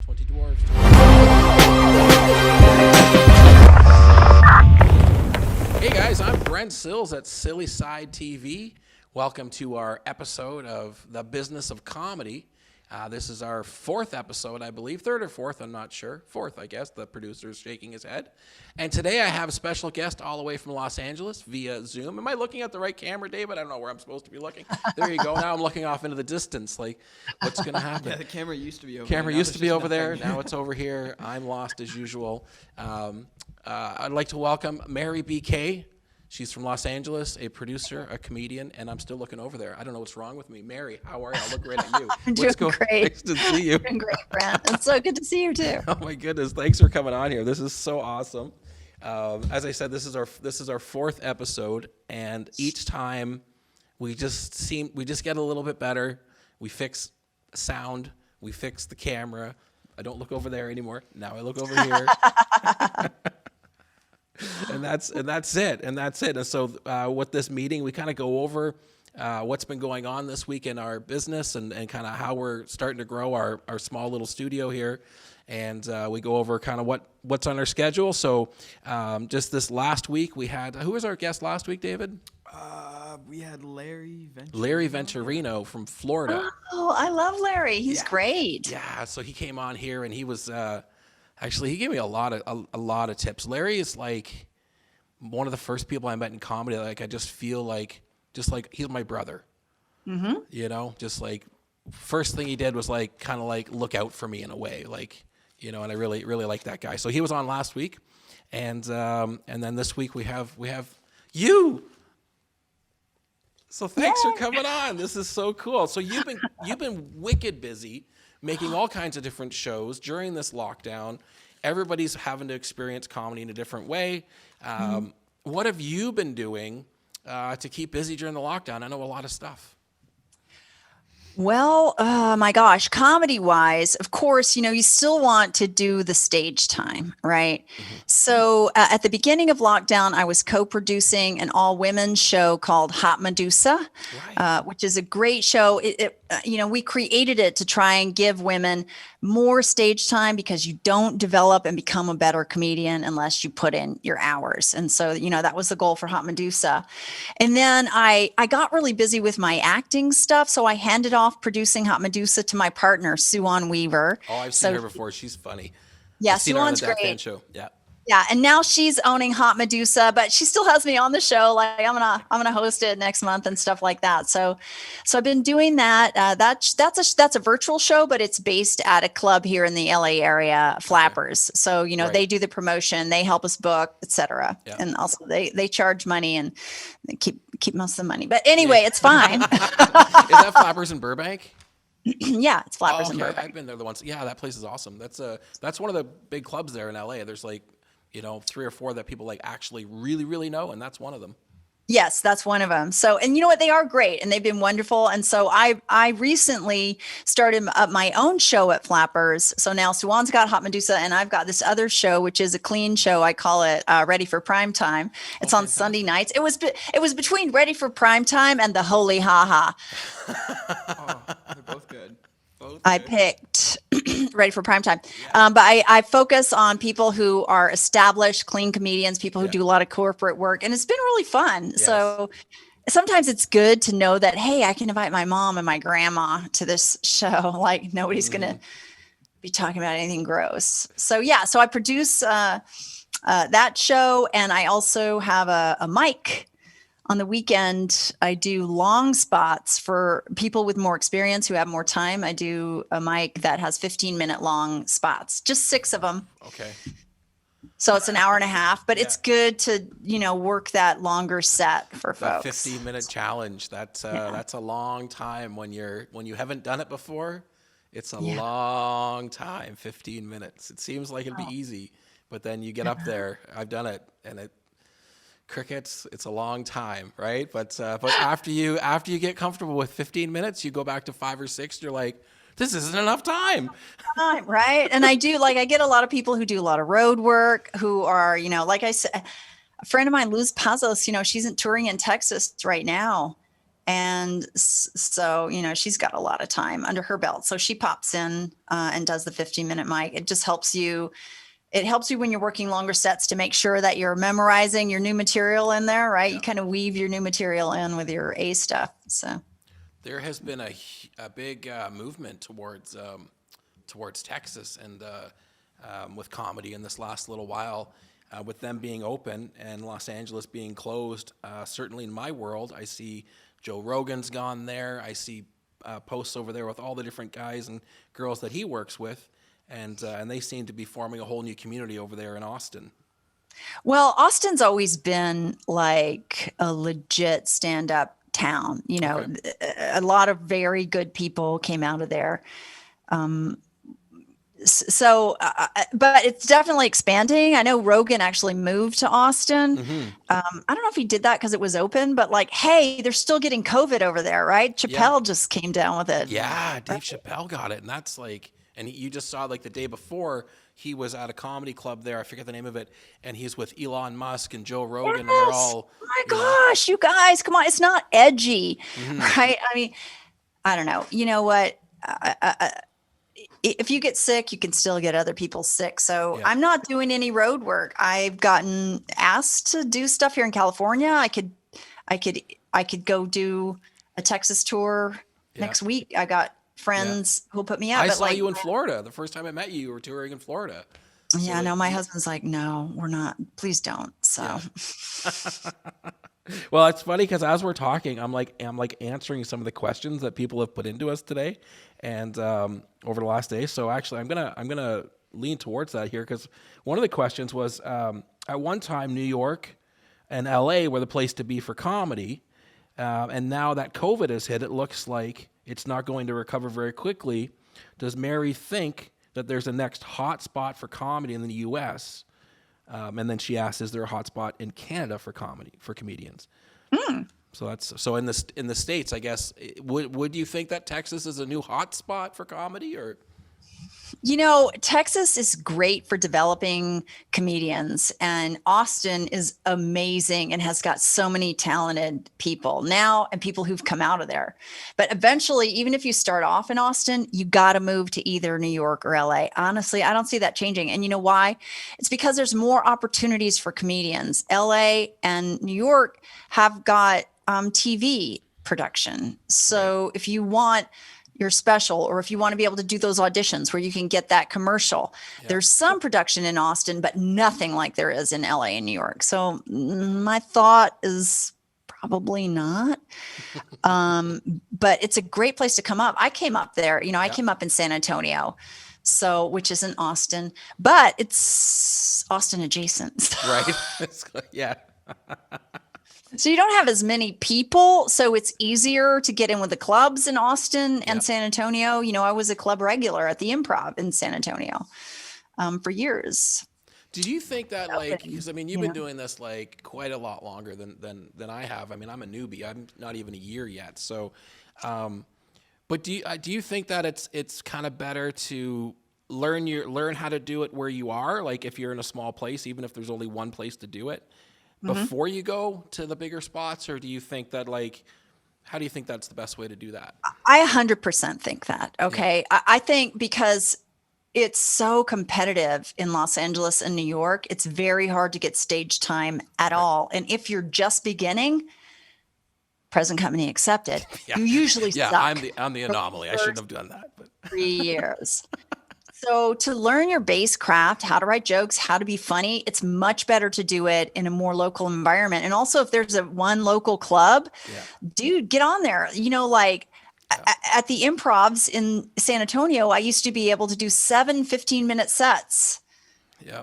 20 Dwarves. Hey guys, I'm Brent Sills at Silly Side TV. Welcome to our episode of The Business of Comedy. This is our fourth episode, I believe. Third or fourth, I'm not sure. Fourth, I guess. The producer's shaking his head. And today I have a special guest all the way from Los Angeles via Zoom. Am I looking at the right camera, David? I don't know where I'm supposed to be looking. There you go. Now I'm looking off into the distance. Like, what's going to happen? Yeah, the camera used to be over Camera there. used to be over there. Now it's over here. I'm lost as usual. I'd like to welcome Mary Becquet. She's from Los Angeles, a producer, a comedian, and I'm still looking over there. I don't know what's wrong with me. Mary, how are you? I'll look right at you. I'm doing great. Nice to see you. Doing great, Brent. It's so good to see you too. Oh my goodness! Thanks for coming on here. This is so awesome. As I said, this is our fourth episode, and each time we just get a little bit better. We fix sound. We fix the camera. I don't look over there anymore. Now I look over here. And that's it. And so with this meeting, we kind of go over what's been going on this week in our business and kind of how we're starting to grow our small little studio here. And we go over kind of what's on our schedule. So just this last week, we had, who was our guest last week, David? We had Larry Venturino. Larry Venturino from Florida. Oh, I love Larry. He's great. Yeah, so he came on here and he was... Actually, he gave me a lot of tips. Larry is like one of the first people I met in comedy. Like I just feel like he's my brother. Mm-hmm. You know, just like first thing he did was like kind of like look out for me in a way, like you know. And I really like that guy. So he was on last week, and then this week we have you. So thanks for coming on. This is so cool. So you've been wicked busy, making all kinds of different shows during this lockdown. Everybody's having to experience comedy in a different way. What have you been doing to keep busy during the lockdown? I know a lot of stuff. Well, my gosh, comedy wise, of course, you know, you still want to do the stage time, right? Mm-hmm. So at the beginning of lockdown, I was co-producing an all women's show called Hot Medusa, right. Which is a great show. We created it to try and give women more stage time because you don't develop and become a better comedian unless you put in your hours. And so, you know, that was the goal for Hot Medusa. And then I got really busy with my acting stuff. So I handed off producing Hot Medusa to my partner, Sue-Ann Weaver. Oh, I've seen her before. She's funny. Yeah, Sue-Ann's great. Show. Yeah. Yeah, and now she's owning Hot Medusa, but she still has me on the show. Like I'm gonna host it next month and stuff like that. So I've been doing that. That's a virtual show, but it's based at a club here in the LA area, Flappers. So you know right. They do the promotion, they help us book, etc. Yeah. And also they charge money and they keep most of the money. But anyway, it's fine. Is that Flappers in Burbank? Yeah, it's Flappers in Burbank. I've been there the once. Yeah, that place is awesome. That's one of the big clubs there in LA. There's like, you know, 3 or 4 that people like actually really, really know. And that's one of them. Yes, that's one of them. So, and you know what? They are great and they've been wonderful. And so I recently started up my own show at Flappers. So now Sue-Ann's got Hot Medusa and I've got this other show, which is a clean show. I call it Ready for Prime Time. It's on Sunday nights. It was between Ready for Prime Time and the Holy Ha Ha. They're both good. I picked Ready for Prime Time. Yeah. But I focus on people who are established, clean comedians, people who do a lot of corporate work. And it's been really fun. Yes. So sometimes it's good to know that, hey, I can invite my mom and my grandma to this show. Like nobody's going to be talking about anything gross. So yeah, so I produce that show. And I also have a mic. On the weekend, I do long spots for people with more experience who have more time. I do a mic that has 15-minute long spots, just 6 of them. Okay. So it's an hour and a half, but it's good to, you know, work that longer set for folks. That 15-minute challenge. That's a long time when you haven't done it before. It's a long time, 15 minutes. It seems like it'd be easy, but then you get up there. I've done it, and crickets, it's a long time, right? But after you get comfortable with 15 minutes, you go back to 5 or 6. You're like, this isn't enough time. Right? And I get a lot of people who do a lot of road work, who are, you know, like I said, a friend of mine, Luz Pazos, you know, she's touring in Texas right now. And so, she's got a lot of time under her belt. So she pops in and does the 15-minute mic. It just helps you. It helps you when you're working longer sets to make sure that you're memorizing your new material in there, right? You kind of weave your new material in with your A stuff. So there has been a big movement towards Texas and with comedy in this last little while, with them being open and Los Angeles being closed. Certainly in my world, I see Joe Rogan's gone there. I see posts over there with all the different guys and girls that he works with. And they seem to be forming a whole new community over there in Austin. Well, Austin's always been like a legit stand-up town. Okay. A lot of very good people came out of there. But it's definitely expanding. I know Rogan actually moved to Austin. Mm-hmm. I don't know if he did that because it was open, but like, hey, they're still getting COVID over there, right? Chappelle just came down with it. Yeah, Dave Chappelle got it. And that's like... And you just saw like the day before he was at a comedy club there. I forget the name of it. And he's with Elon Musk and Joe Rogan. Yes. And they're all, oh my gosh, you guys, come on. It's not edgy, right? I mean, I don't know. You know what? If you get sick, you can still get other people sick. So I'm not doing any road work. I've gotten asked to do stuff here in California. I could go do a Texas tour next week. I got friends who'll put me out. I saw you in Florida. The first time I met you, you were touring in Florida. So yeah, no, my husband's like, no, we're not. Please don't. So. Yeah. Well, it's funny because as we're talking, I'm like answering some of the questions that people have put into us today, and over the last day. So actually, I'm gonna lean towards that here because one of the questions was at one time New York and LA were the place to be for comedy, and now that COVID has hit, it looks like it's not going to recover very quickly. Does Mary think that there's a next hot spot for comedy in the U.S.? And then she asked, "Is there a hot spot in Canada for comedy for comedians?" So in the States, I guess. Would you think that Texas is a new hot spot for comedy, or? Texas is great for developing comedians, and Austin is amazing and has got so many talented people now and people who've come out of there. But eventually, even if you start off in Austin, you got to move to either New York or LA. Honestly, I don't see that changing. And you know why? It's because there's more opportunities for comedians. LA and New York have got TV production. So if you want your special, or if you want to be able to do those auditions where you can get that commercial, there's some production in Austin, but nothing like there is in LA and New York. So my thought is probably not. But it's a great place to come up. I came up there, I came up in San Antonio, which isn't Austin, but it's Austin adjacent. Right. Yeah. So you don't have as many people, so it's easier to get in with the clubs in Austin and San Antonio. I was a club regular at the Improv in San Antonio for years. Did you think that, because you've been doing this like quite a lot longer than I have. I'm a newbie. I'm not even a year yet. So, but do you think that it's kind of better to learn how to do it where you are? Like if you're in a small place, even if there's only one place to do it, before you go to the bigger spots? Or do you think that how do you think that's the best way to do that? I 100% think that. Okay. Yeah. I think because it's so competitive in Los Angeles and New York, it's very hard to get stage time at all. And if you're just beginning, present company accepted, you usually suck. I'm the anomaly. I shouldn't have done that. But 3 years. So to learn your base craft, how to write jokes, how to be funny, it's much better to do it in a more local environment. And also if there's one local club, dude, get on there. At the Improvs in San Antonio, I used to be able to do 7 15-minute sets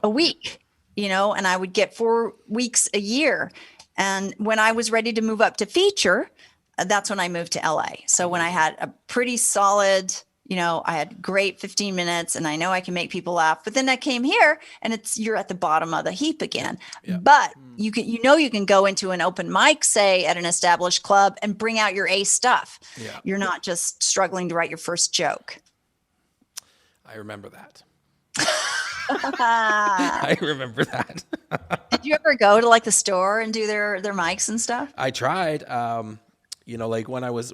a week, and I would get 4 weeks a year. And when I was ready to move up to feature, that's when I moved to LA. So when I had a pretty solid, I had great 15 minutes and I know I can make people laugh, but then I came here and you're at the bottom of the heap again. Yeah. But you can go into an open mic, say at an established club, and bring out your A stuff. Yeah. You're not just struggling to write your first joke. I remember that. I remember that. Did you ever go to the store and do their mics and stuff? I tried. You know, like when I was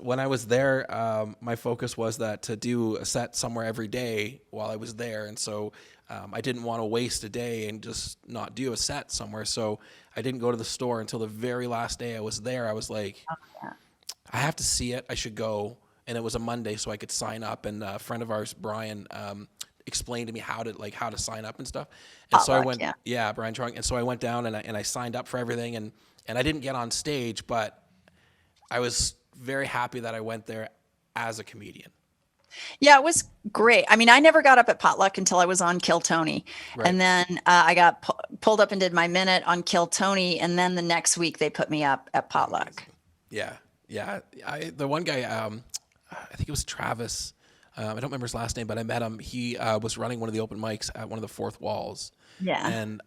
there, my focus was that to do a set somewhere every day while I was there, and so I didn't want to waste a day and just not do a set somewhere. So I didn't go to the store until the very last day I was there. I was like, I have to see it. I should go, and it was a Monday, so I could sign up. And a friend of ours, Brian, explained to me how to sign up and stuff. And so I went, Brian Trong, and so I went down and I signed up for everything, and I didn't get on stage, but I was very happy that I went there as a comedian. Yeah, it was great. I mean, I never got up at Potluck until I was on Kill Tony. Right. And then I got pulled up and did my minute on Kill Tony. And then the next week they put me up at Potluck. Yeah. Yeah. The one guy, I think it was Travis. I don't remember his last name, but I met him. He was running one of the open mics at one of the Fourth Walls. Yeah. And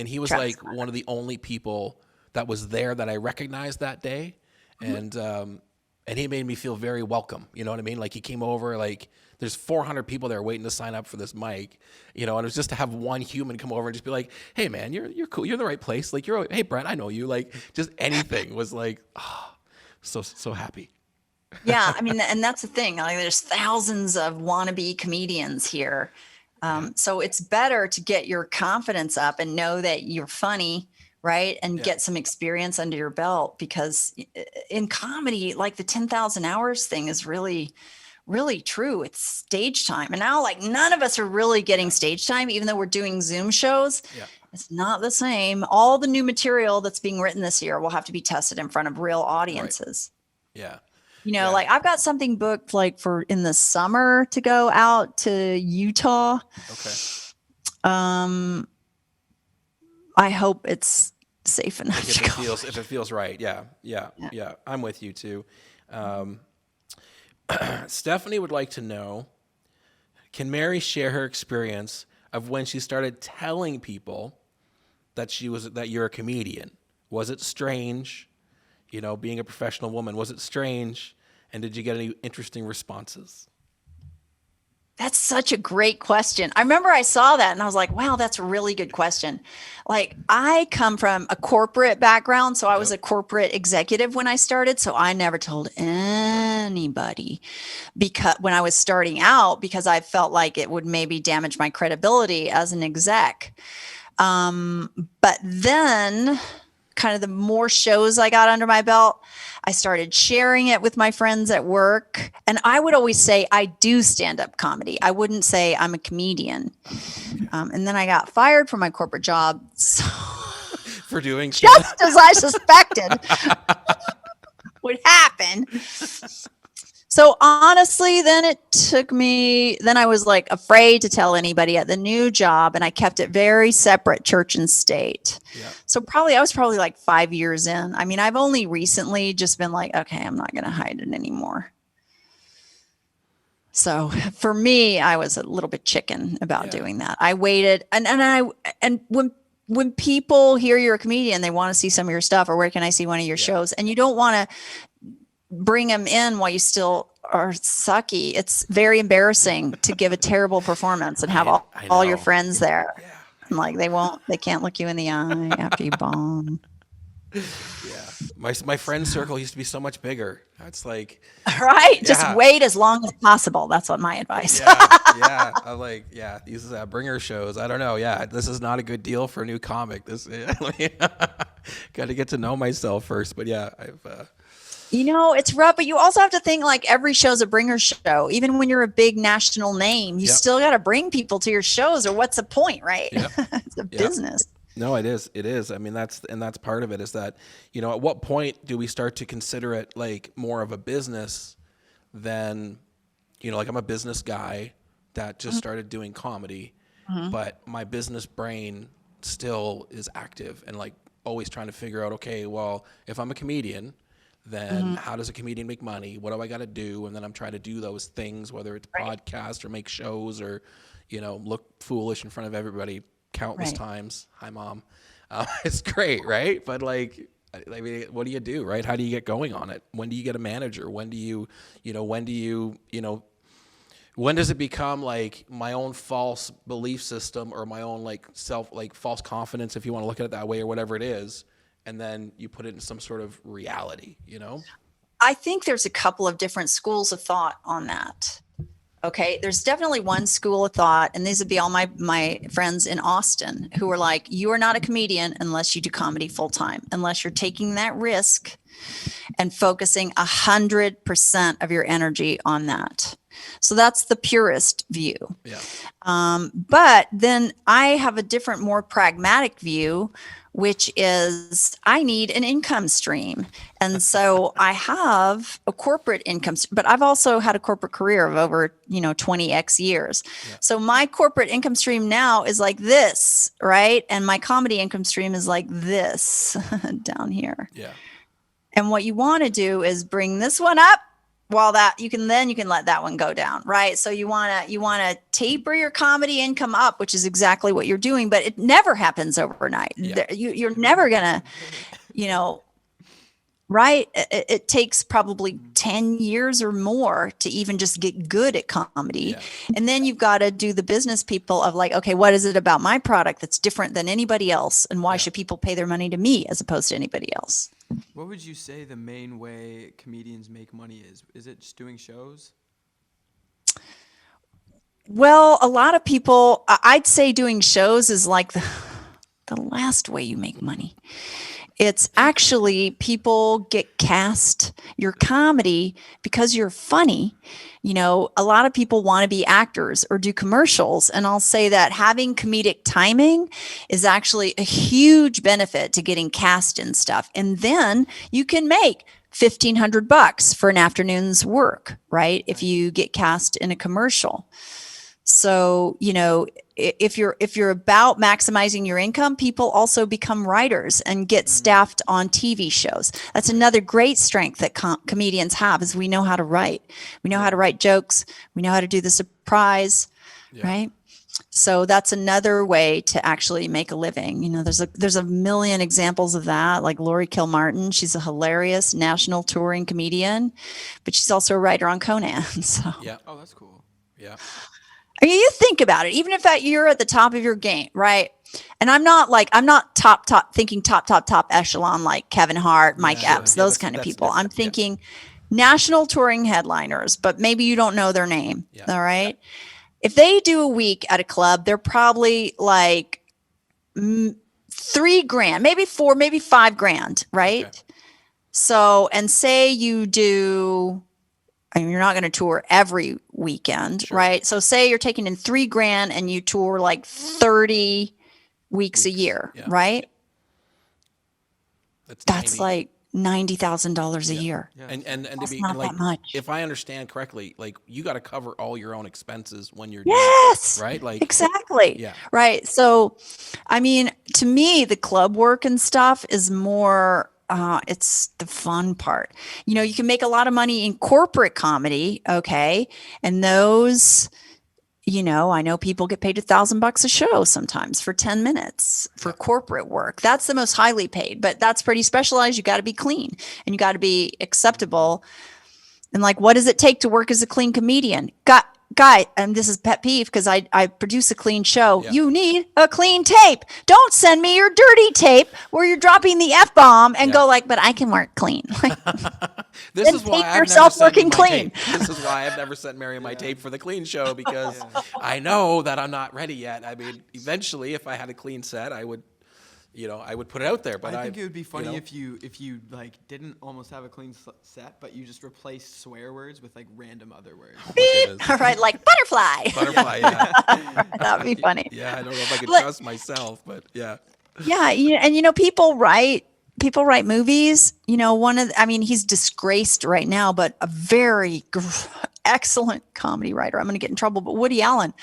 he was Travis like one of the only people that was there that I recognized that day. And he made me feel very welcome. You know what I mean? Like he came over, like there's 400 people there waiting to sign up for this mic, you know, and it was just to have one human come over and just be like, hey man, you're cool. You're in the right place. Like hey Brent, I know you. Like just anything was like, so happy. Yeah. I mean, and that's the thing. Like there's thousands of wannabe comedians here. So it's better to get your confidence up and know that you're funny, right? And get some experience under your belt, because in comedy, like the 10,000 hours thing is really, really true. It's stage time. And now like none of us are really getting stage time, even though we're doing Zoom shows. Yeah. It's not the same. All the new material that's being written this year will have to be tested in front of real audiences. Right. Yeah. You know, like I've got something booked like for in the summer to go out to Utah. Okay. I hope it's safe enough if it feels right. Yeah. I'm with you too. Stephanie would like to know, can Mary share her experience of when she started telling people that you're a comedian? Was it strange? You know, being a professional woman, was it strange? And did you get any interesting responses? That's such a great question. I remember I saw that and I was like, wow, that's a really good question. Like I come from a corporate background. So I was a corporate executive when I started. So I never told anybody when I was starting out, because I felt like it would maybe damage my credibility as an exec. But then kind of the more shows I got under my belt, I started sharing it with my friends at work. And I would always say, I do stand-up comedy. I wouldn't say I'm a comedian. And then I got fired from my corporate job. So for doing just as I suspected would happen. So honestly, then I was like afraid to tell anybody at the new job, and I kept it very separate, church and state. Yeah. So I was probably like 5 years in. I mean, I've only recently just been like, okay, I'm not going to hide it anymore. So for me, I was a little bit chicken about doing that. I waited, and when people hear you're a comedian, they want to see some of your stuff, or where can I see one of your shows? And you don't want to bring them in while you still are sucky. It's very embarrassing to give a terrible performance and have all your friends there. Yeah. And like they can't look you in the eye after you bomb. Yeah. My friend circle used to be so much bigger. It's like, right. Just wait as long as possible. That's what my advice. I'm like, these bringer shows. I don't know. Yeah. This is not a good deal for a new comic. Got to get to know myself first. But you know, it's rough, but you also have to think like every show's a bringer show. Even when you're a big national name, you still got to bring people to your shows, or what's the point, right? Yep. It's a business. No, it is. It is. I mean, that's part of it, is that, you know, at what point do we start to consider it like more of a business than, you know, like I'm a business guy that just started doing comedy, but my business brain still is active and like always trying to figure out, okay, well, if I'm a comedian, then how does a comedian make money? What do I got to do? And then I'm trying to do those things, whether it's podcast or make shows or, you know, look foolish in front of everybody countless times. Hi, Mom. It's great, right? But like, I mean, what do you do, right? How do you get going on it? When do you get a manager? When does it become like my own false belief system, or my own like false confidence, if you want to look at it that way, or whatever it is, and then you put it in some sort of reality, you know? I think there's a couple of different schools of thought on that. Okay. There's definitely one school of thought, and these would be all my friends in Austin who are like, you are not a comedian unless you do comedy full time, unless you're taking that risk and focusing 100% of your energy on that. So that's the purist view. Yeah. But then I have a different, more pragmatic view, which is I need an income stream. And so I have a corporate income, but I've also had a corporate career of over, 20x years. Yeah. So my corporate income stream now is like this, right? And my comedy income stream is like this down here. Yeah. And what you want to do is bring this one up while that you can let that one go down, right? So you want to taper your comedy income up, which is exactly what you're doing, but it never happens overnight. Yeah. You're never gonna, right? It takes probably 10 years or more to even just get good at comedy. Yeah. And then you've got to do the business people of like, okay, what is it about my product that's different than anybody else? And why should people pay their money to me as opposed to anybody else? What would you say the main way comedians make money is? Is it just doing shows? Well, a lot of people, I'd say doing shows is like the last way you make money. It's actually people get cast your comedy because you're funny. A lot of people want to be actors or do commercials. And I'll say that having comedic timing is actually a huge benefit to getting cast in stuff. And then you can make $1,500 for an afternoon's work, right? If you get cast in a commercial. So, if you're about maximizing your income, people also become writers and get staffed on TV shows. That's another great strength that comedians have is we know how to write. We know how to write jokes. We know how to do the surprise, right? So that's another way to actually make a living. There's a million examples of that, like Lori Kilmartin. She's a hilarious national touring comedian, but she's also a writer on Conan. So Yeah. Oh, that's cool. Yeah. You think about it, even if you're at the top of your game, right? And I'm not top echelon like Kevin Hart, Mike Epps, those kind of people. I'm thinking national touring headliners, but maybe you don't know their name. Yeah. All right. If they do a week at a club, they're probably like $3,000, maybe $4,000, maybe $5,000, right? Okay. So, and say you do, you're not going to tour every weekend, right? So say you're taking in $3,000 and you tour like 30 weeks a year, right? That's like $90,000 a year. Yeah. And to That's be not like, that much. if I understand correctly, like you got to cover all your own expenses when you're Yes, doing it, right? Like exactly. Yeah. Right. So, to me, the club work and stuff is more, it's the fun part. You can make a lot of money in corporate comedy. Okay. And those, I know people get paid $1,000 a show sometimes for 10 minutes for corporate work. That's the most highly paid, but that's pretty specialized. You got to be clean and you got to be acceptable. And like, what does it take to work as a clean comedian? Guy, and this is pet peeve because I produce a clean show. Yeah. You need a clean tape. Don't send me your dirty tape where you're dropping the F-bomb and go like, but I can work clean. This Then is why tape I've yourself never sent working my clean. tape. This is why I've never sent Mary my tape for the clean show because I know that I'm not ready yet. I mean, eventually, if I had a clean set, I would put it out there. But I think it would be funny if you like didn't almost have a clean set, but you just replaced swear words with like random other words. Beep. All right, like butterfly. Butterfly, yeah. That'd be funny. Yeah, I don't know if I could Look- trust myself, but yeah. Yeah, and people write movies. He's disgraced right now, but a very excellent comedy writer. I'm going to get in trouble, but Woody Allen,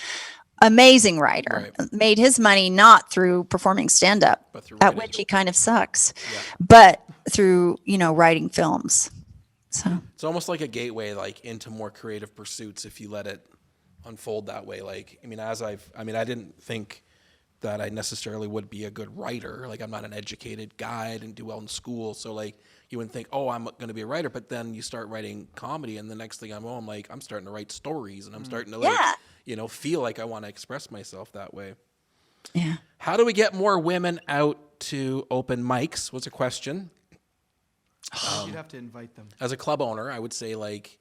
amazing writer, made his money not through performing stand-up, But through at writing. which he kind of sucks, Yeah. but through writing films. So It's almost like a gateway, like into more creative pursuits if you let it unfold that way. Like, I didn't think that I necessarily would be a good writer. Like, I'm not an educated guy. I didn't do well in school. So like, you wouldn't think, oh, I'm going to be a writer. But then you start writing comedy, and the next thing I'm like, I'm starting to write stories, and I'm starting to feel like I want to express myself that way. yeah. How do we get more women out to open mics was a question. You'd have to invite them. As a club owner, I would say like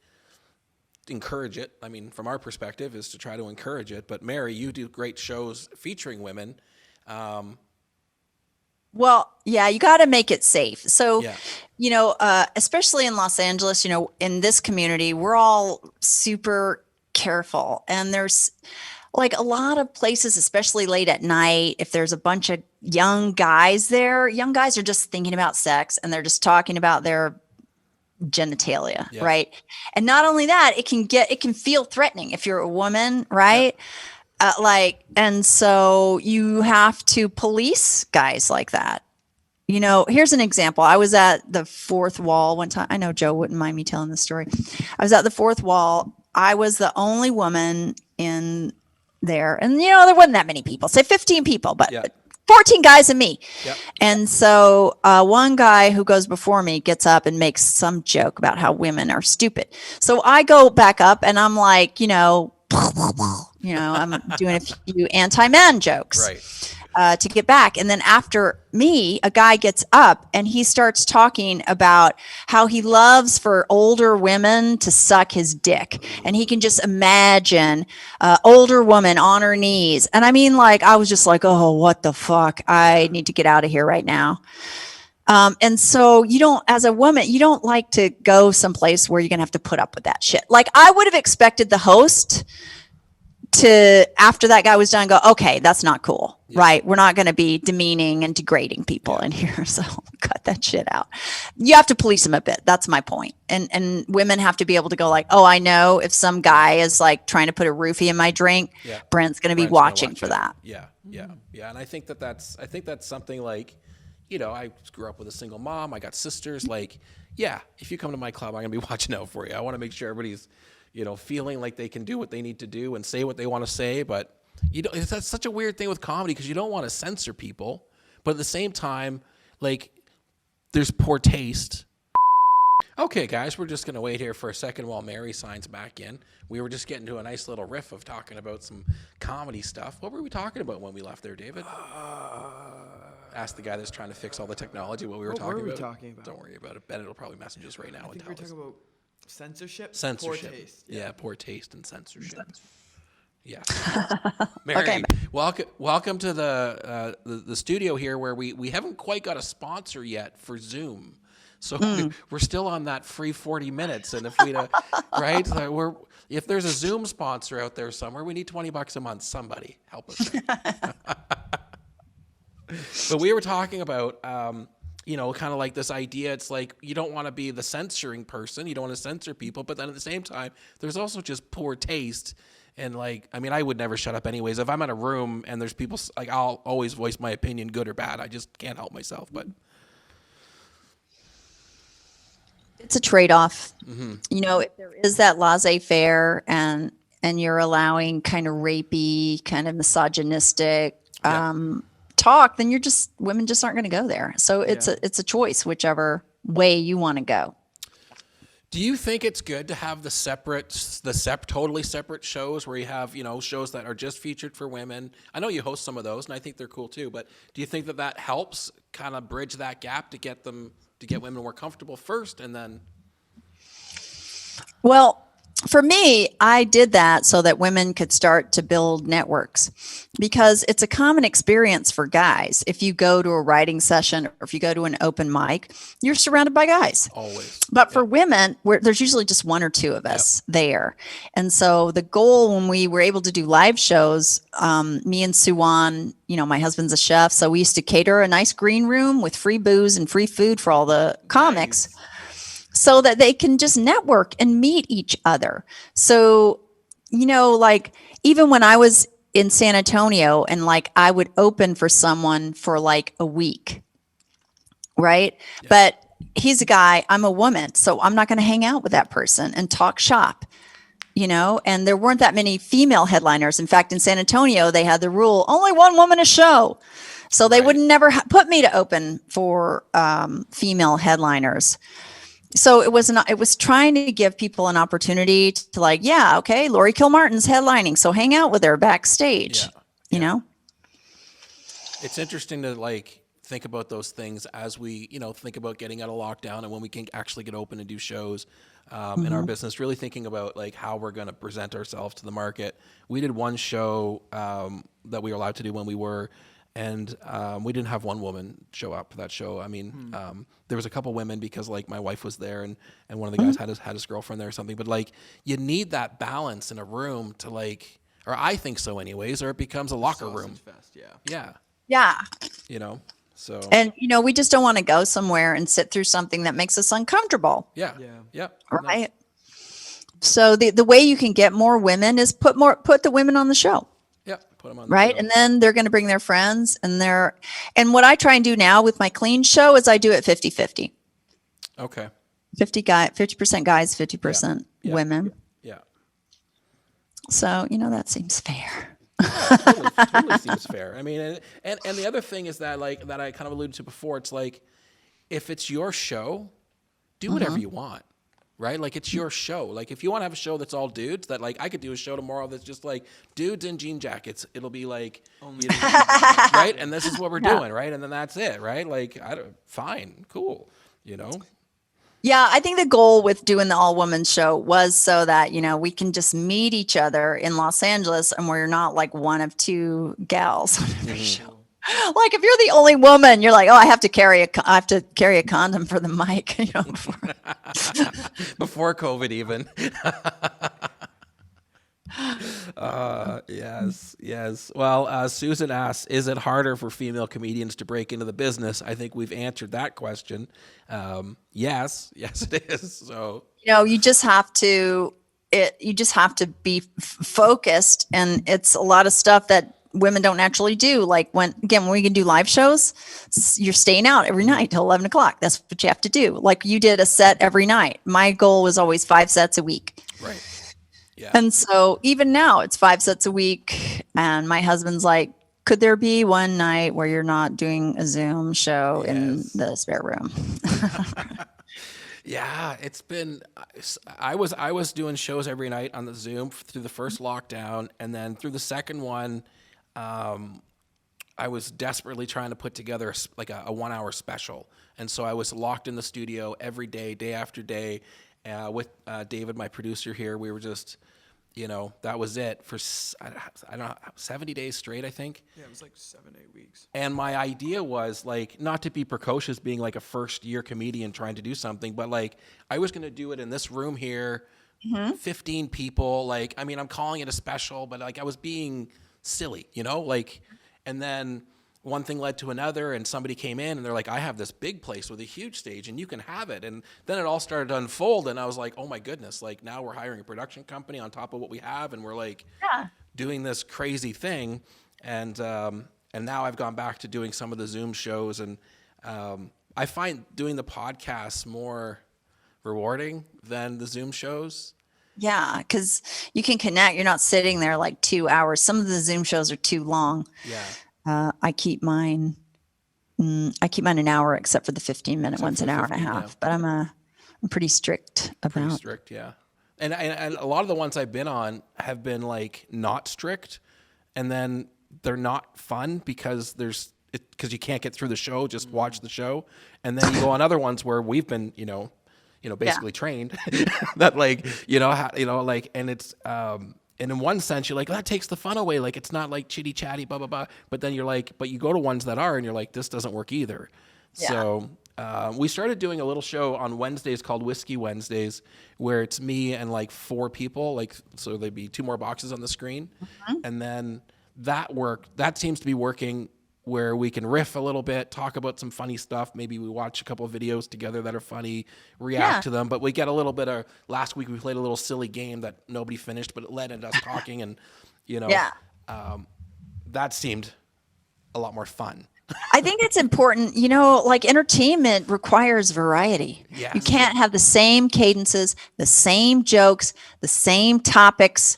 encourage it. I mean, from our perspective, is to try to encourage it. But Mary, you do great shows featuring women. Well, yeah, you got to make it safe. So, Yeah. especially in Los Angeles, in this community, we're all super careful. And there's like a lot of places, especially late at night, if there's a bunch of young guys there, young guys are just thinking about sex and they're just talking about their genitalia, Yeah. right? And not only that, it can feel threatening if you're a woman, right? And so you have to police guys like that. Here's an example. I was at the Fourth Wall one time. I know Joe wouldn't mind me telling this story. I was at the Fourth Wall. I was the only woman in there. And, there wasn't that many people, say 15 people, but 14 guys and me. Yep. And so one guy who goes before me gets up and makes some joke about how women are stupid. So I go back up and I'm like, I'm doing a few anti-man jokes to get back. And then after me, a guy gets up and he starts talking about how he loves for older women to suck his dick. And he can just imagine older woman on her knees. And I mean, I was just like, oh, what the fuck? I need to get out of here right now. And so as a woman, you don't like to go someplace where you're going to have to put up with that shit. I would have expected the host to, after that guy was done, go, okay, that's not cool, right? We're not going to be demeaning and degrading people in here. So cut that shit out. You have to police them a bit. That's my point. And women have to be able to go oh, I know if some guy is trying to put a roofie in my drink, Brent's going to be watching for that. Yeah. And I think that's something I grew up with a single mom. I got sisters. If you come to my club, I'm going to be watching out for you. I want to make sure everybody's, feeling like they can do what they need to do and say what they want to say. But that's such a weird thing with comedy because you don't want to censor people. But at the same time, there's poor taste. Okay, guys, we're just going to wait here for a second while Mary signs back in. We were just getting to a nice little riff of talking about some comedy stuff. What were we talking about when we left there, David? Ask the guy that's trying to fix all the technology what we were talking about. What were we talking about? Don't worry about it. Bennett will probably message us right now and tell us. We're talking about censorship? Censorship. Poor taste. Yeah, poor taste and censorship. Yeah. Mary, Okay. welcome to the studio here where we haven't quite got a sponsor yet for Zoom. So we're still on that free 40 minutes. And if we, right, if there's a Zoom sponsor out there somewhere, we need $20 a month. Somebody help us. But we were talking about, kind of like this idea. It's you don't want to be the censoring person. You don't want to censor people. But then at the same time, there's also just poor taste. And I would never shut up anyways. If I'm in a room and there's people, I'll always voice my opinion, good or bad. I just can't help myself. But it's a trade-off. Mm-hmm. If there is that laissez-faire and you're allowing kind of rapey, kind of misogynistic talk, then women just aren't going to go there. So it's a choice, whichever way you want to go. Do you think it's good to have totally separate shows where you have, shows that are just featured for women? I know you host some of those, and I think they're cool too. But do you think that helps kind of bridge that gap to get women more comfortable first, and then? Well, for me, I did that so that women could start to build networks because it's a common experience for guys. If you go to a writing session or if you go to an open mic, you're surrounded by guys. Always. But for women, there's usually just one or two of us there. And so the goal when we were able to do live shows, me and Suwan, my husband's a chef. So we used to cater a nice green room with free booze and free food for all the comics. Nice. So that they can just network and meet each other. So, even when I was in San Antonio and I would open for someone for a week, right? Yeah. But he's a guy, I'm a woman, so I'm not going to hang out with that person and talk shop, and there weren't that many female headliners. In fact, in San Antonio, they had the rule, only one woman a show. So they would never put me to open for female headliners. So it was trying to give people an opportunity to Lori Kilmartin's headlining. So hang out with her backstage, you know? It's interesting to think about those things as we, think about getting out of lockdown and when we can actually get open and do shows in our business, really thinking about like how we're going to present ourselves to the market. We did one show that we were allowed to do when we were, and we didn't have one woman show up for that show. I mean, there was a couple women because like my wife was there and one of the guys had his girlfriend there or something, but like you need that balance in a room to like, or I think so anyways, or it becomes a locker room. Fest, Yeah. Yeah. So. And, we just don't want to go somewhere and sit through something that makes us uncomfortable. Yeah. Right. So the way you can get more women is put the women on the show. Yeah. Put them on the right. show. And then they're going to bring their friends and what I try and do now with my clean show is I do it 50-50. Okay. 50% guys, 50% women. Yeah. So, that seems fair. Totally seems fair. I mean, and the other thing is that like that I kind of alluded to before. It's like if it's your show, do whatever you want, right? Like it's your show. Like if you want to have a show that's all dudes, that like I could do a show tomorrow that's just like dudes in jean jackets. It'll be like right, and this is what we're doing, right? And then that's it, right? Like fine, cool, Yeah, I think the goal with doing the all-woman show was so that, we can just meet each other in Los Angeles and we're not like one of two gals on every show. Like if you're the only woman, you're like, oh, I have to carry a condom for the mic, before COVID even. Yes. Well, Susan asks, is it harder for female comedians to break into the business? I think we've answered that question. Yes, it is. So, you just have to be focused, and it's a lot of stuff that women don't naturally do. Like when we can do live shows, you're staying out every night till 11 o'clock. That's what you have to do. Like you did a set every night. My goal was always 5 sets a week. Right. Yeah. And so even now it's 5 sets a week. And my husband's like, could there be one night where you're not doing a Zoom show in the spare room? Yeah, it's been. I was doing shows every night on the Zoom through the first lockdown, and then through the second one, I was desperately trying to put together like a 1-hour special, and so I was locked in the studio every day, day after day, with David, my producer here. We were just, that was it for I don't know 70 days straight, I think. Yeah, it was like 7-8 weeks. And my idea was like not to be precocious, being like a first year comedian trying to do something, but like I was going to do it in this room here, 15 people. Like, I mean, I'm calling it a special, but like I was being silly, and then one thing led to another, and somebody came in and they're like, I have this big place with a huge stage and you can have it. And then it all started to unfold, and I was like, oh my goodness, like now we're hiring a production company on top of what we have, and we're like doing this crazy thing. And now I've gone back to doing some of the Zoom shows, and I find doing the podcasts more rewarding than the Zoom shows. Yeah, because you can connect. You're not sitting there like 2 hours. Some of the Zoom shows are too long. Yeah. I keep mine an hour, except for the 15-minute ones, an hour and a half. But I'm pretty strict about. Pretty strict, yeah. And a lot of the ones I've been on have been like not strict, and then they're not fun because you can't get through the show. Just watch the show, and then you go on other ones where we've been, basically trained that like, like, and it's. And in one sense, you're like, that takes the fun away. Like, it's not like chitty chatty, blah, blah, blah. But then you're like, but you go to ones that are, and you're like, this doesn't work either. Yeah. So we started doing a little show on Wednesdays called Whiskey Wednesdays, where it's me and like 4 people. Like, so there'd be 2 more boxes on the screen. And then that seems to be working, where we can riff a little bit, talk about some funny stuff. Maybe we watch a couple of videos together that are funny, react to them. But we get a little bit of, last week we played a little silly game that nobody finished, but it led into us talking, and, that seemed a lot more fun. I think it's important, like entertainment requires variety. Yes. You can't have the same cadences, the same jokes, the same topics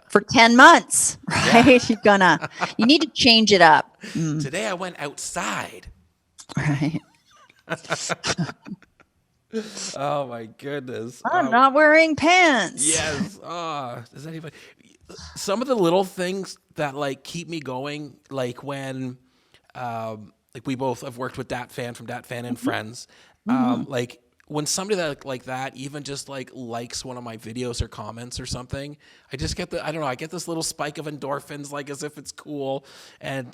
for 10 months, right? Yeah. You need to change it up. Today I went outside. Right. Oh my goodness. I'm not wearing pants. Yes. Does anybody? Some of the little things that like keep me going, like when like we both have worked with Dat Fan from Dat Fan and Friends. Mm-hmm. Like when somebody like that even just like likes one of my videos or comments or something, I just get I get this little spike of endorphins, like as if it's cool. And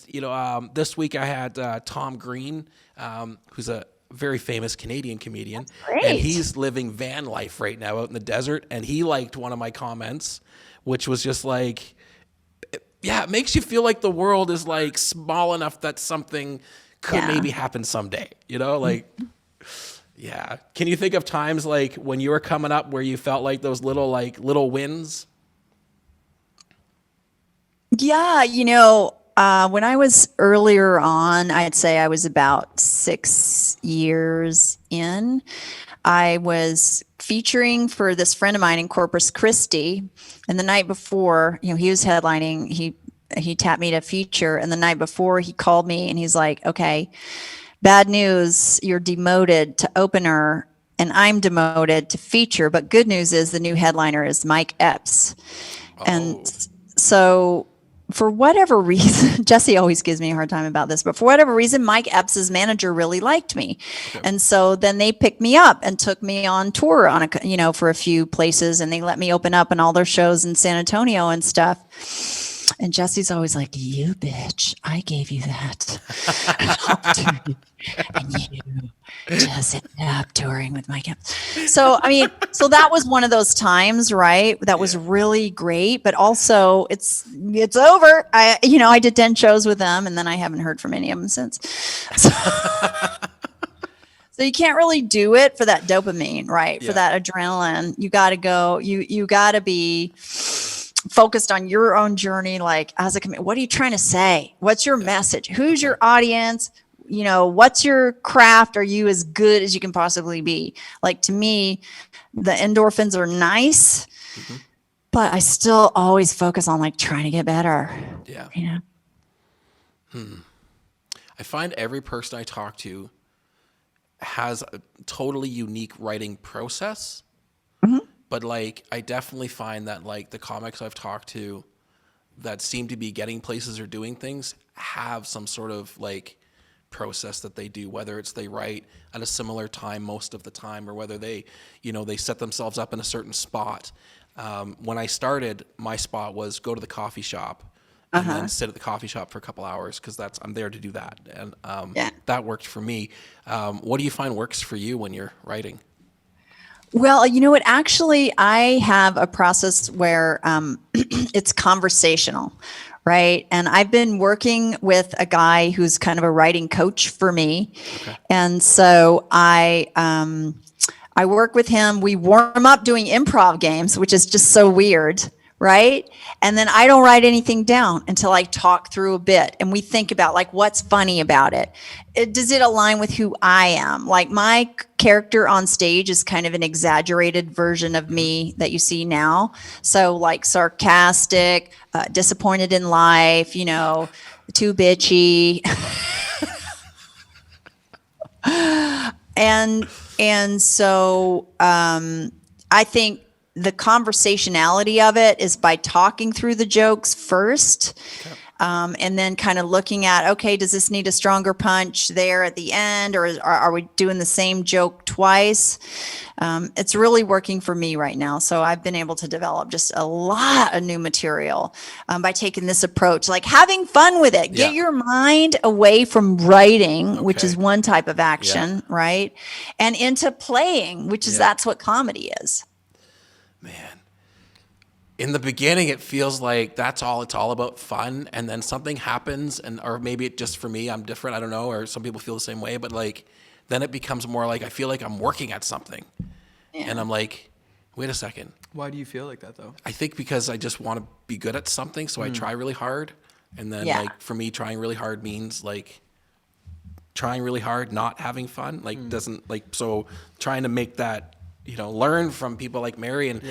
this week I had Tom Green, who's a very famous Canadian comedian, and he's living van life right now out in the desert, and he liked one of my comments, which was just like, yeah, it makes you feel like the world is like small enough that something could maybe happen someday, like, yeah. Can you think of times like when you were coming up where you felt like those little wins? Yeah, when I was earlier on, I'd say I was about 6 years in. I was featuring for this friend of mine in Corpus Christi, and the night before, he was headlining. He tapped me to feature, and the night before, he called me and he's like, "Okay, bad news, you're demoted to opener, and I'm demoted to feature. But good news is the new headliner is Mike Epps." And so for whatever reason, Jesse always gives me a hard time about this, but for whatever reason, Mike Epps' manager really liked me. Okay. And so then they picked me up and took me on tour for a few places, and they let me open up in all their shows in San Antonio and stuff. And Jesse's always like, "You bitch, I gave you that opportunity, and you just ended up touring with Mike Epps." So, so that was one of those times, right? That was really great, but also it's over. I did 10 shows with them, and then I haven't heard from any of them since. So, so you can't really do it for that dopamine, right? Yeah. For that adrenaline. You got to go, you got to be focused on your own journey. Like, as a comedian, what are you trying to say? What's your message? Who's your audience? What's your craft? Are you as good as you can possibly be? Like, to me, the endorphins are nice, but I still always focus on like trying to get better. Yeah. I find every person I talk to has a totally unique writing process. But like, I definitely find that like the comics I've talked to that seem to be getting places or doing things have some sort of like process that they do, whether it's they write at a similar time most of the time, or whether they set themselves up in a certain spot. When I started, my spot was go to the coffee shop and then sit at the coffee shop for a couple hours, because I'm there to do that. And that worked for me. What do you find works for you when you're writing? Well, what? Actually, I have a process where it's conversational, right? And I've been working with a guy who's kind of a writing coach for me. Okay. And so I work with him. We warm up doing improv games, which is just so weird, right? And then I don't write anything down until I talk through a bit, and we think about like what's funny about it. Does it align with who I am? Like, my character on stage is kind of an exaggerated version of me that you see now. So like sarcastic, disappointed in life, too bitchy. And so I think the conversationality of it is by talking through the jokes first. Okay. And then kind of looking at, okay, does this need a stronger punch there at the end, or are we doing the same joke twice? It's really working for me right now. So I've been able to develop just a lot of new material by taking this approach, like having fun with it. Get your mind away from writing, which is one type of action, right? And into playing, which is that's what comedy is. Man, in the beginning, it feels like it's all about fun, and then something happens, or maybe it just, for me, I'm different, I don't know, or some people feel the same way, but like, then it becomes more like I feel like I'm working at something, and I'm like, wait a second. Why do you feel like that though? I think because I just want to be good at something, so I try really hard, and then like, for me, trying really hard means like trying really hard, not having fun, like doesn't, like, so trying to make that, learn from people like Mary and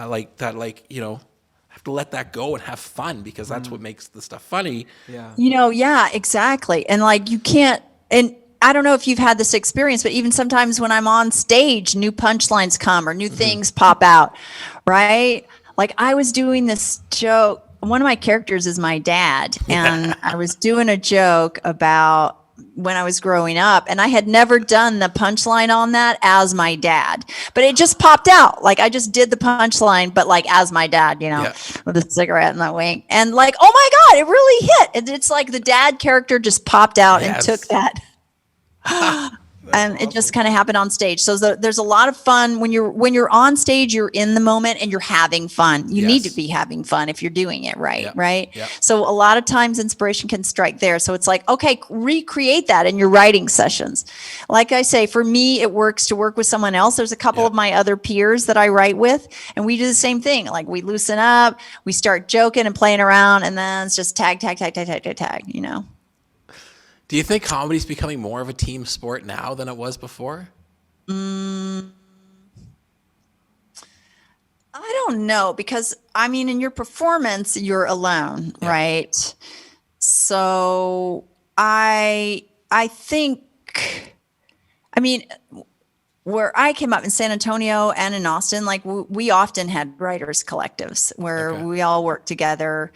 like that, like, have to let that go and have fun, because that's what makes the stuff funny. Yeah. Exactly. And like, you can't, and I don't know if you've had this experience, but even sometimes when I'm on stage, new punchlines come or new things pop out, right? Like, I was doing this joke. One of my characters is my dad, and I was doing a joke about when I was growing up, and I had never done the punchline on that as my dad, but it just popped out. Like I just did the punchline, but like as my dad, Yeah. with a cigarette and that wink, and like, oh my God, it really hit. And it's like the dad character just popped out and took that. And it just kind of happened on stage. So there's a lot of fun when you're on stage. You're in the moment and you're having fun. You need to be having fun if you're doing it right, right? Yep. So a lot of times inspiration can strike there. So it's like, okay, recreate that in your writing sessions. Like I say, for me, it works to work with someone else. There's a couple of my other peers that I write with, and we do the same thing. Like we loosen up, we start joking and playing around, and then it's just tag. Do you think comedy's becoming more of a team sport now than it was before? I don't know, because I mean, in your performance, you're alone, right? So I think, I mean, where I came up in San Antonio and in Austin, like we often had writers collectives where we all worked together.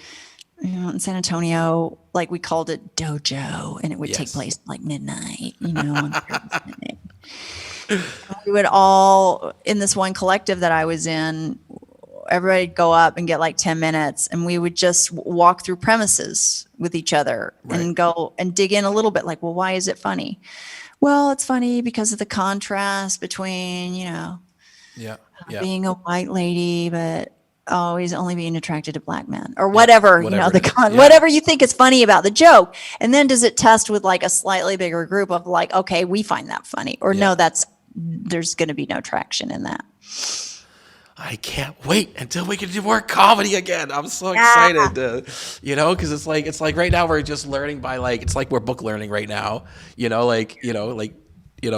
In San Antonio, like we called it dojo, and it would take place like midnight, on Thursday. We would all, in this one collective that I was in, everybody'd go up and get like 10 minutes, and we would just walk through premises with each other and go and dig in a little bit, like, well, why is it funny? Well, it's funny because of the contrast between, being a white lady, but always only being attracted to black men, or whatever, whatever you think is funny about the joke. And then does it test with like a slightly bigger group of like, okay, we find that funny, or no, there's going to be no traction in that. I can't wait until we can do more comedy again. I'm so excited, because it's like right now we're just learning by like, it's like we're book learning right now,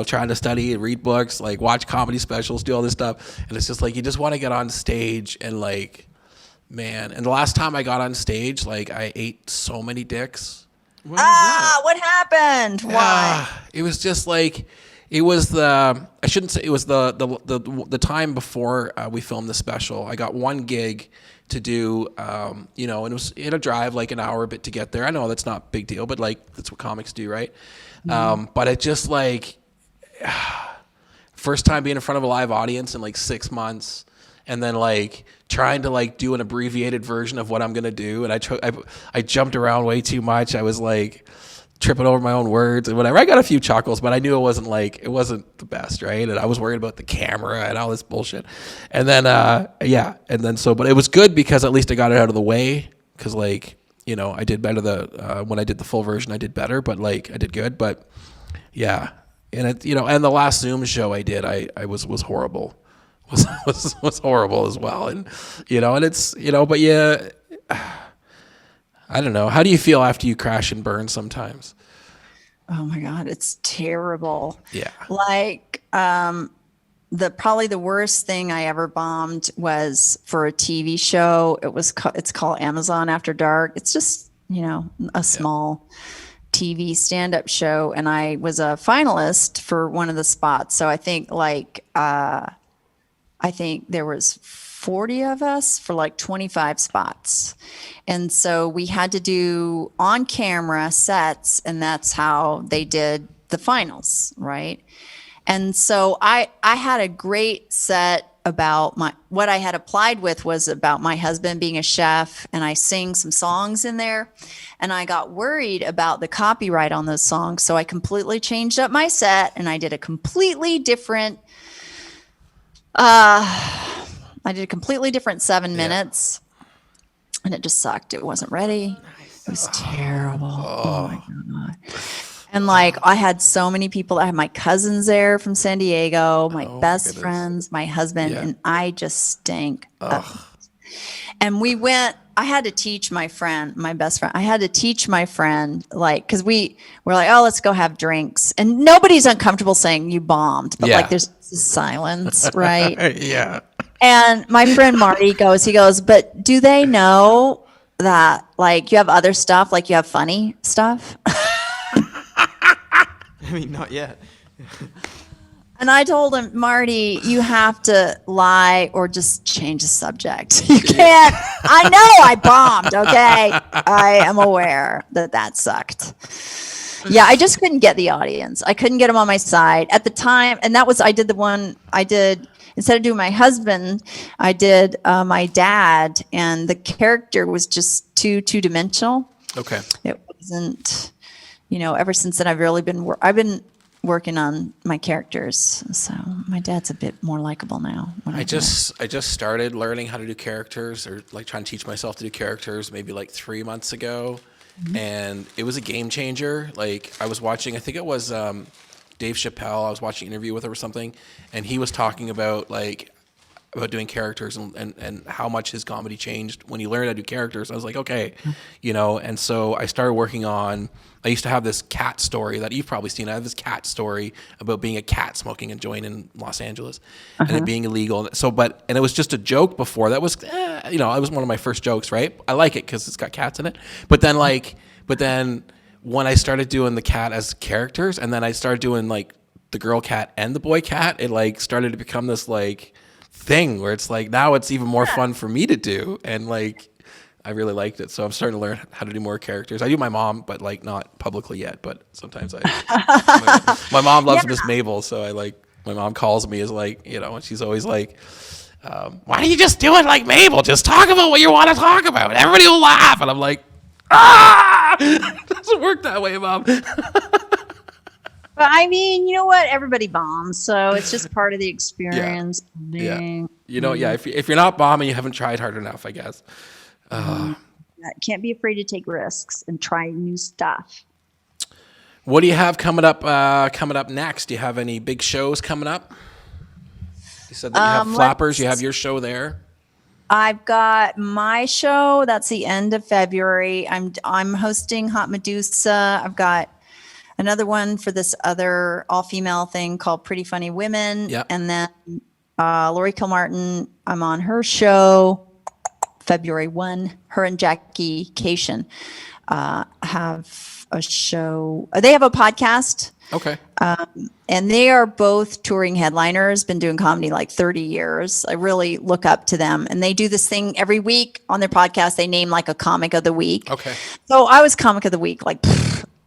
trying to study and read books, like watch comedy specials, do all this stuff. And it's just like, you just want to get on stage and like, man. And the last time I got on stage, like I ate so many dicks. What happened? Why? It was just like, it was the time before we filmed the special. I got one gig to do, and it was in a drive like an hour a bit to get there. I know that's not a big deal, but like that's what comics do, right? But it just like, first time being in front of a live audience in like 6 months, and then like trying to like do an abbreviated version of what I'm gonna do, and I jumped around way too much. I was like tripping over my own words and whatever. I got a few chuckles, but I knew it wasn't the best, right? And I was worried about the camera and all this bullshit. And then but it was good because at least I got it out of the way, because like, I did better when I did the full version. I did better, but like I did good. But yeah. And it, and the last Zoom show I did, I was horrible, was horrible as well. And, and it's, but yeah, I don't know. How do you feel after you crash and burn sometimes? Oh my God, it's terrible. Yeah. Like, probably the worst thing I ever bombed was for a TV show. It's called Amazon After Dark. It's just, a small TV stand-up show, and I was a finalist for one of the spots. So I think there was 40 of us for like 25 spots. And so we had to do on-camera sets, and that's how they did the finals, right? And so I had a great set about what I had applied with was about my husband being a chef, and I sing some songs in there, and I got worried about the copyright on those songs. So I completely changed up my set, and I did a completely different 7 minutes, and it just sucked. It wasn't ready. It was terrible. Oh my God. And like, I had so many people. I had my cousins there from San Diego, my best friends, my husband, and I just stank up. And I had to teach my best friend, like, cause we were like, oh, let's go have drinks. And nobody's uncomfortable saying you bombed, but like there's this silence, right? Yeah. And my friend Marty goes, but do they know that like you have other stuff, like you have funny stuff? I mean, not yet. And I told him, Marty, you have to lie or just change the subject. You can't. I know I bombed, okay? I am aware that sucked. Yeah, I just couldn't get the audience. I couldn't get them on my side at the time. And that was, I did the one I did, instead of doing my husband, I did my dad, and the character was just two-dimensional. Okay. It wasn't, ever since then I've really been, I've been working on my characters. So my dad's a bit more likable now. I just started learning how to do characters, or like trying to teach myself to do characters maybe like 3 months ago. And it was a game changer. Like I was watching, I think it was Dave Chappelle. I was watching an interview with him or something, and he was talking about doing characters and how much his comedy changed when he learned how to do characters. I was like, okay, and so I started working on, I used to have this cat story that you've probably seen. I have this cat story about being a cat smoking a joint in Los Angeles and it being illegal. So, and it was just a joke before. That was, it was one of my first jokes, right? I like it because it's got cats in it. But then when I started doing the cat as characters, and then I started doing like the girl cat and the boy cat, it like started to become this like thing where it's like, now it's even more fun for me to do. And like, I really liked it. So I'm starting to learn how to do more characters. I do my mom, but like not publicly yet, but sometimes my mom loves Miss Mabel. So my mom calls me as like, and she's always like, why don't you just do it like Mabel? Just talk about what you want to talk about. Everybody will laugh. And I'm like, it doesn't work that way, Mom. But I mean, you know what? Everybody bombs, so it's just part of the experience. Yeah. If you're not bombing, you haven't tried hard enough, I guess. Can't be afraid to take risks and try new stuff. What do you have coming up next? Do you have any big shows coming up? You said that you have Flappers. You have your show there. I've got my show. That's the end of February. I'm hosting Hot Medusa. I've got another one for this other all-female thing called Pretty Funny Women. Yep. And then Lori Kilmartin, I'm on her show February 1. Her and Jackie Cation have a show. They have a podcast. Okay. And they are both touring headliners, been doing comedy like 30 years. I really look up to them. And they do this thing every week on their podcast. They name like a comic of the week. Okay. So I was comic of the week like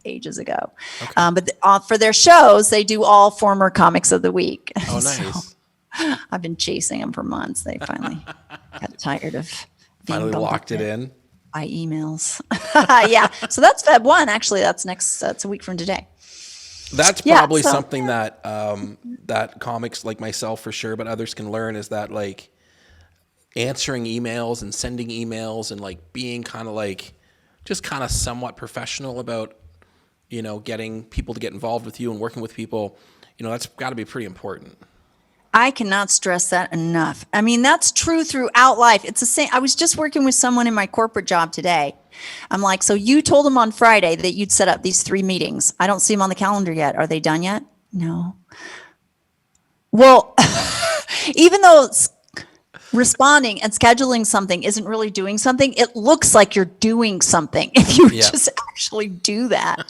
ages ago. Okay. But for their shows, they do all former comics of the week. Oh, nice. So I've been chasing them for months. They finally got tired of being Finally bumped locked it in. by emails. Yeah. So that's Feb 1. Actually, that's a week from today. That's probably something that that comics like myself for sure, but others can learn, is that like answering emails and sending emails and like being kind of like just kind of somewhat professional about, getting people to get involved with you and working with people. That's got to be pretty important. I cannot stress that enough. I mean, that's true throughout life. It's the same. I was just working with someone in my corporate job today. I'm like, so you told them on Friday that you'd set up these 3 meetings. I don't see them on the calendar yet. Are they done yet? No. Well, even though responding and scheduling something isn't really doing something, it looks like you're doing something if you just actually do that.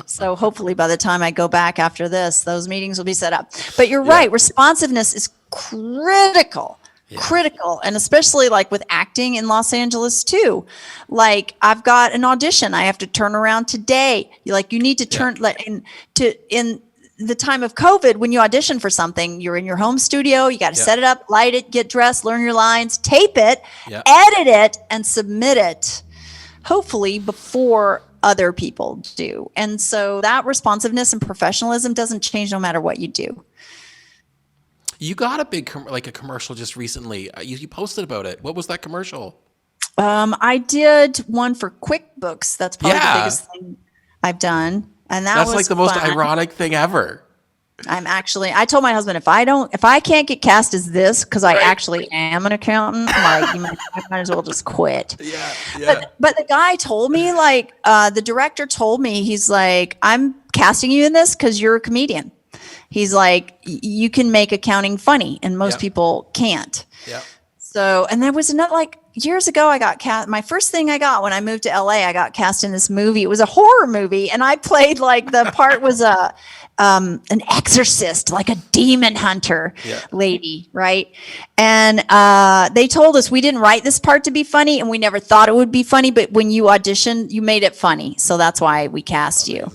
So hopefully by the time I go back after this, those meetings will be set up. But you're right. Responsiveness is critical. Critical. And especially like with acting in Los Angeles too. Like I've got an audition I have to turn around today. You need to turn in the time of COVID, when you audition for something, you're in your home studio, you got to set it up, light it, get dressed, learn your lines, tape it, edit it, and submit it, hopefully before other people do. And so that responsiveness and professionalism doesn't change no matter what you do. You got a big a commercial just recently. You posted about it. What was that commercial? I did one for QuickBooks. That's probably the biggest thing I've done. And that's like the most ironic thing ever. I told my husband, if I can't get cast as this, because I actually am an accountant, like you might as well just quit. Yeah. But the guy told me, the director told me, he's like, I'm casting you in this because you're a comedian. He's like, you can make accounting funny, and most people can't. Yeah. So, and there was another, years ago, I got cast. My first thing I got when I moved to LA, I got cast in this movie. It was a horror movie, and I played like the part was an exorcist, like a demon hunter lady, right? And they told us we didn't write this part to be funny, and we never thought it would be funny. But when you auditioned, you made it funny, so that's why we cast you.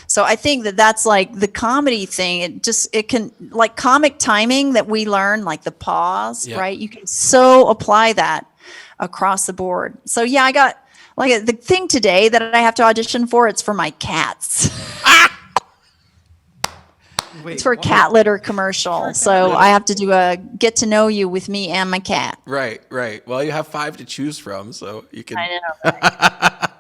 So I think that that's like the comedy thing. It can, like comic timing that we learn, like the pause, right? You can so apply that across the board. So yeah, I got like the thing today that I have to audition for. It's for my cats. Wait, it's for a cat litter commercial. So I have to do a get to know you with me and my cat. Right. Well, you have 5 to choose from, so you can. I know. Right?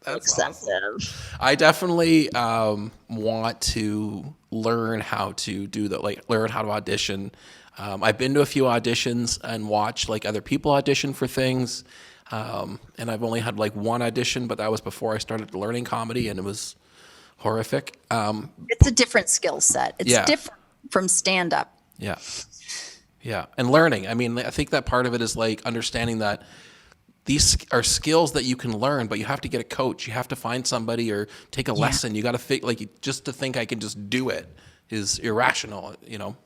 That's awesome. I definitely want to learn how to do that, like learn how to audition. I've been to a few auditions and watched like other people audition for things. And I've only had like one audition, but that was before I started learning comedy, and it was horrific. It's a different skill set. It's different from stand-up. Yeah. And learning. I mean, I think that part of it is like understanding that these are skills that you can learn, but you have to get a coach. You have to find somebody or take a lesson. You got to just to think I can just do it is irrational, you know?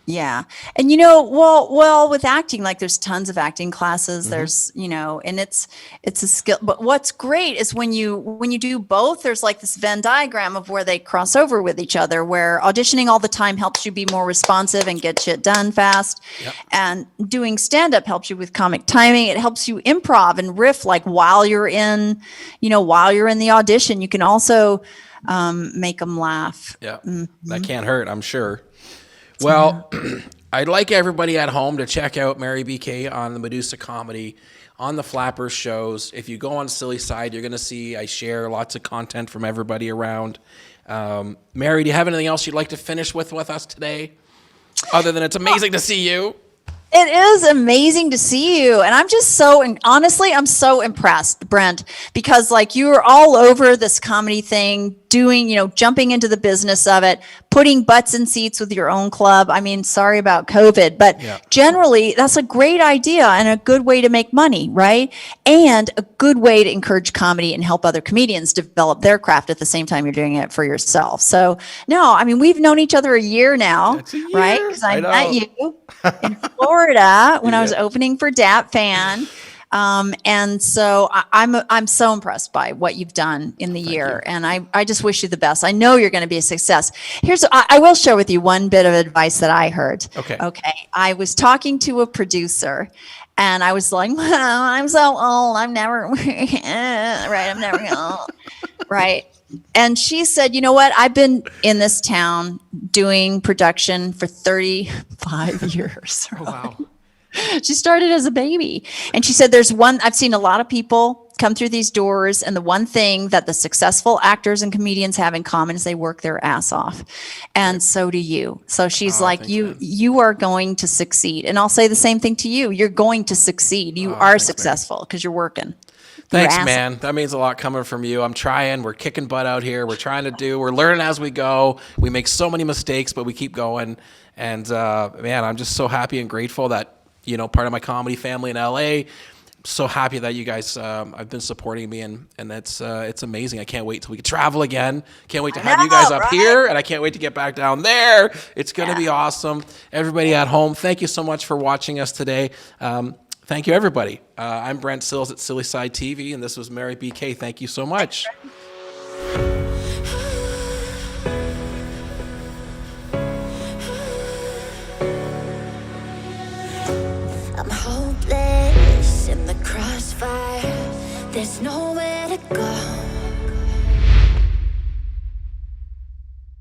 Yeah. And, you know, well, with acting, like there's tons of acting classes, there's, you know, and it's a skill, but what's great is when you do both, there's like this Venn diagram of where they cross over with each other, where auditioning all the time helps you be more responsive and get shit done fast. Yep. And doing stand-up helps you with comic timing. It helps you improv and riff, like while you're in the audition, you can also make them laugh. Yeah. That can't hurt, I'm sure. Well, I'd like everybody at home to check out Mary Becquet on the Medusa Comedy, on the Flappers shows. If you go on Silly Side, you're going to see I share lots of content from everybody around. Mary, do you have anything else you'd like to finish with us today? Other than it's amazing to see you. It is amazing to see you. And I'm just honestly, I'm so impressed, Brent, because like you were all over this comedy thing, doing, jumping into the business of it, putting butts in seats with your own club. I mean, sorry about COVID, but generally that's a great idea and a good way to make money, right? And a good way to encourage comedy and help other comedians develop their craft at the same time you're doing it for yourself. So no, I mean, we've known each other a year now, right? Because I met you in Florida when I was opening for Dat Fan. And so I'm so impressed by what you've done in the year. And I just wish you the best. I know you're going to be a success. I will share with you one bit of advice that I heard. Okay. I was talking to a producer and I was like, well, I'm so old. I'm never, I'm never old. Right. And she said, you know what? I've been in this town doing production for 35 years. Right? Oh, wow. She started as a baby. And she said, I've seen a lot of people come through these doors. And the one thing that the successful actors and comedians have in common is they work their ass off. And so do you. So she's like, you are going to succeed. And I'll say the same thing to you. You're going to succeed. You are successful because you're working. Thanks, man. That means a lot coming from you. I'm trying. We're kicking butt out here. We're learning as we go. We make so many mistakes, but we keep going. And man, I'm just so happy and grateful that, part of my comedy family in LA. So happy that you guys have been supporting me, and it's amazing. I can't wait till we can travel again. Can't wait to have you guys up here, and I can't wait to get back down there. It's going to be awesome. Everybody at home, thank you so much for watching us today. Thank you, everybody. I'm Brent Sills at Silly Side TV, and this was Mary Becquet. Thank you so much. I'm hopeless in the crossfire. There's nowhere to go.